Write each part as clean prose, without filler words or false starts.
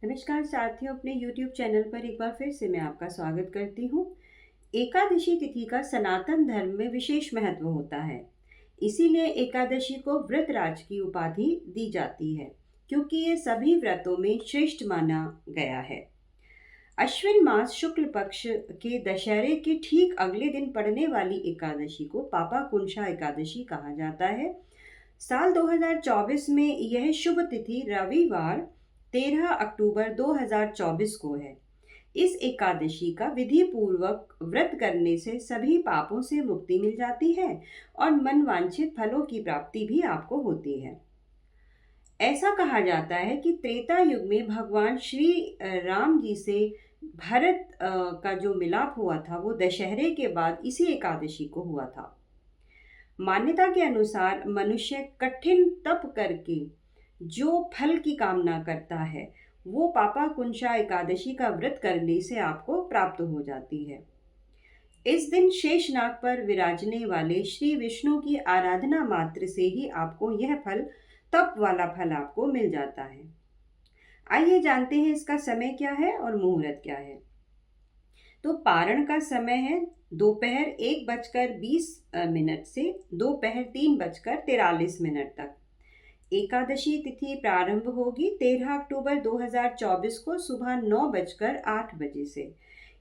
नमस्कार साथियों, अपने YouTube चैनल पर एक बार फिर से मैं आपका स्वागत करती हूँ। एकादशी तिथि का सनातन धर्म में विशेष महत्व होता है। इसीलिए एकादशी को व्रतराज की उपाधि दी जाती है, क्योंकि ये सभी व्रतों में श्रेष्ठ माना गया है। अश्विन मास शुक्ल पक्ष के दशहरे के ठीक अगले दिन पड़ने वाली एकादशी को पापाकुंशा एकादशी कहा जाता है। साल 2024 में यह शुभ तिथि रविवार 13 अक्टूबर 2024 को है। इस एकादशी का विधि पूर्वक व्रत करने से सभी पापों से मुक्ति मिल जाती है और मनवांछित फलों की प्राप्ति भी आपको होती है। ऐसा कहा जाता है कि त्रेता युग में भगवान श्री राम जी से भरत का जो मिलाप हुआ था वो दशहरे के बाद इसी एकादशी को हुआ था। मान्यता के अनुसार मनुष्य कठिन तप करके जो फल की कामना करता है वो पापाकुंशा एकादशी का व्रत करने से आपको प्राप्त हो जाती है। इस दिन शेषनाग पर विराजने वाले श्री विष्णु की आराधना मात्र से ही आपको यह फल, तप वाला फल आपको मिल जाता है। आइए जानते हैं इसका समय क्या है और मुहूर्त क्या है। तो पारण का समय है दोपहर 1:20 से दोपहर 3:43 तक। एकादशी तिथि प्रारंभ होगी 13 अक्टूबर 2024 को सुबह 9:08 से।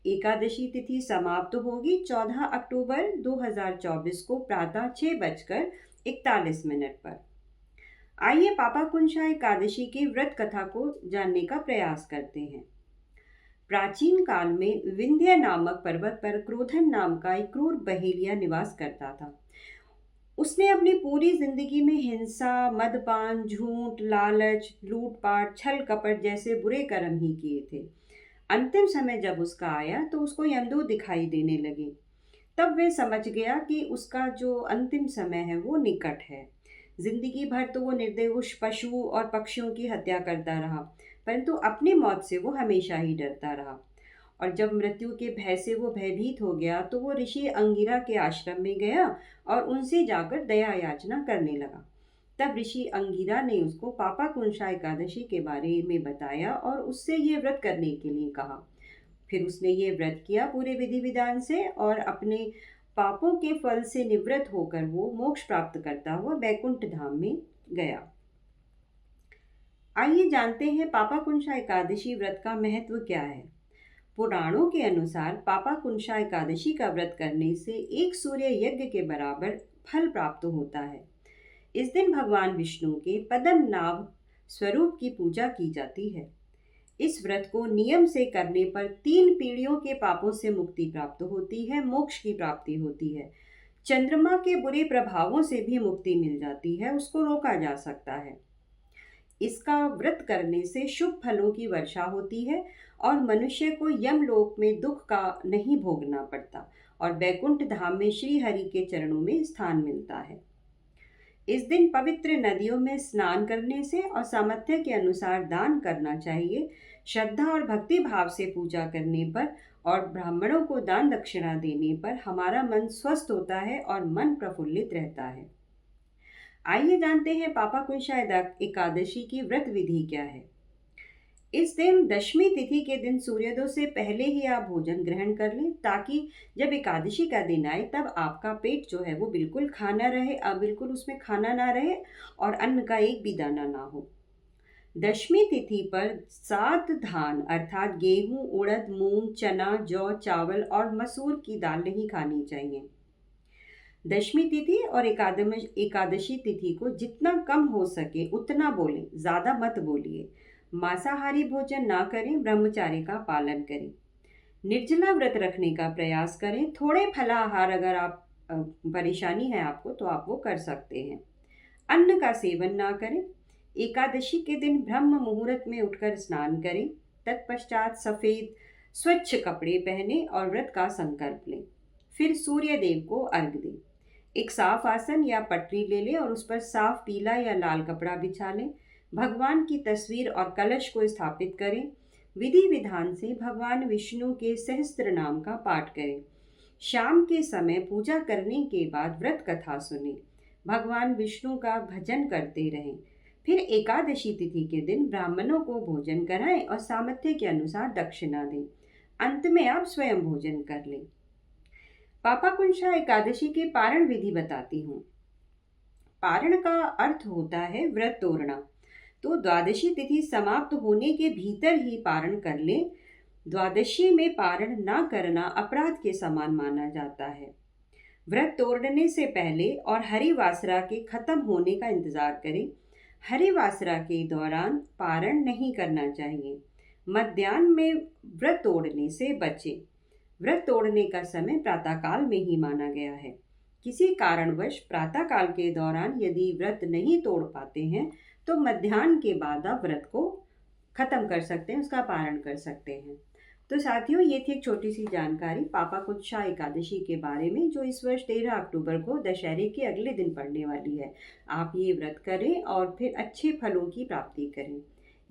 एकादशी तिथि समाप्त होगी 14 अक्टूबर 2024 को प्रातः 6:41 पर। आइए पापाकुंशा एकादशी की व्रत कथा को जानने का प्रयास करते हैं। प्राचीन काल में विंध्य नामक पर्वत पर क्रोधन नाम का एक क्रूर बहेलिया निवास करता था। उसने अपनी पूरी जिंदगी में हिंसा, मदपान, झूठ, लालच, लूटपाट, छल कपट जैसे बुरे कर्म ही किए थे। अंतिम समय जब उसका आया तो उसको यमदूत दिखाई देने लगे। तब वह समझ गया कि उसका जो अंतिम समय है वो निकट है। जिंदगी भर तो वो निर्दोष पशु और पक्षियों की हत्या करता रहा, परंतु अपनी मौत से वो हमेशा ही डरता रहा। और जब मृत्यु के भय से वो भयभीत हो गया तो वो ऋषि अंगिरा के आश्रम में गया और उनसे जाकर दया याचना करने लगा। तब ऋषि अंगिरा ने उसको पापाकुंशा एकादशी के बारे में बताया और उससे ये व्रत करने के लिए कहा। फिर उसने ये व्रत किया पूरे विधि विधान से और अपने पापों के फल से निवृत्त होकर वो मोक्ष प्राप्त करता हुआ बैकुंठ धाम में गया। आइए जानते हैं पापाकुंशा एकादशी व्रत का महत्व क्या है। पुराणों के अनुसार पापाकुंशा एकादशी का व्रत करने से एक सूर्य यज्ञ के बराबर फल प्राप्त होता है। इस दिन भगवान विष्णु के पद्म नाभ स्वरूप की पूजा की जाती है। इस व्रत को नियम से करने पर 3 पीढ़ियों के पापों से मुक्ति प्राप्त होती है, मोक्ष की प्राप्ति होती है। चंद्रमा के बुरे प्रभावों से भी मुक्ति मिल जाती है, उसको रोका जा सकता है। इसका व्रत करने से शुभ फलों की वर्षा होती है और मनुष्य को यमलोक में दुख का नहीं भोगना पड़ता और बैकुंठ धाम में श्री हरि के चरणों में स्थान मिलता है। इस दिन पवित्र नदियों में स्नान करने से और सामर्थ्य के अनुसार दान करना चाहिए। श्रद्धा और भक्ति भाव से पूजा करने पर और ब्राह्मणों को दान दक्षिणा देने पर हमारा मन स्वस्थ होता है और मन प्रफुल्लित रहता है। आइए जानते हैं पापाकुंशा एकादशी की व्रत विधि क्या है। इस दिन दशमी तिथि के दिन सूर्योदय से पहले ही आप भोजन ग्रहण कर लें, ताकि जब एकादशी का दिन आए तब आपका पेट जो है वो बिल्कुल खाना रहे, बिल्कुल उसमें खाना ना रहे और अन्न का एक भी दाना ना हो। दशमी तिथि पर 7 धान अर्थात गेहूं, उड़द, मूंग, चना, जौ, चावल और मसूर की दाल नहीं खानी चाहिए। दशमी तिथि और एकादशी तिथि को जितना कम हो सके उतना बोलें, ज़्यादा मत बोलिए। मांसाहारी भोजन ना करें, ब्रह्मचार्य का पालन करें। निर्जला व्रत रखने का प्रयास करें। थोड़े फलाहार अगर आप परेशानी है आपको तो आप वो कर सकते हैं। अन्न का सेवन ना करें। एकादशी के दिन ब्रह्म मुहूर्त में उठकर स्नान करें। तत्पश्चात सफ़ेद स्वच्छ कपड़े पहने और व्रत का संकल्प लें। फिर सूर्य देव को अर्घ्य दें। एक साफ आसन या पटरी ले लें और उस पर साफ पीला या लाल कपड़ा बिछा लें। भगवान की तस्वीर और कलश को स्थापित करें। विधि विधान से भगवान विष्णु के सहस्त्र नाम का पाठ करें। शाम के समय पूजा करने के बाद व्रत कथा सुनें। भगवान विष्णु का भजन करते रहें। फिर एकादशी तिथि के दिन ब्राह्मणों को भोजन कराएं और सामर्थ्य के अनुसार दक्षिणा दें। अंत में आप स्वयं भोजन कर लें। पापाकुंशा एकादशी के पारण विधि बताती हूँ। पारण का अर्थ होता है व्रत तोड़ना। तो द्वादशी तिथि समाप्त होने के भीतर ही पारण कर लें। द्वादशी में पारण ना करना अपराध के समान माना जाता है। व्रत तोड़ने से पहले और हरिवासरा के खत्म होने का इंतजार करें। हरिवासरा के दौरान पारण नहीं करना चाहिए। मध्याह्न में व्रत तोड़ने से बचें। व्रत तोड़ने का समय प्रातःकाल में ही माना गया है। किसी कारणवश प्रातःकाल के दौरान यदि व्रत नहीं तोड़ पाते हैं तो मध्याह्न के बाद आप व्रत को खत्म कर सकते हैं, उसका पारण कर सकते हैं। तो साथियों, ये थी एक छोटी सी जानकारी पापाकुंशा एकादशी के बारे में, जो इस वर्ष 13 अक्टूबर को दशहरे के अगले दिन पड़ने वाली है। आप ये व्रत करें और फिर अच्छे फलों की प्राप्ति करें।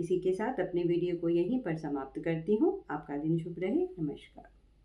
इसी के साथ अपने वीडियो को यहीं पर समाप्त करती हूँ। आपका दिन शुभ रहे। नमस्कार।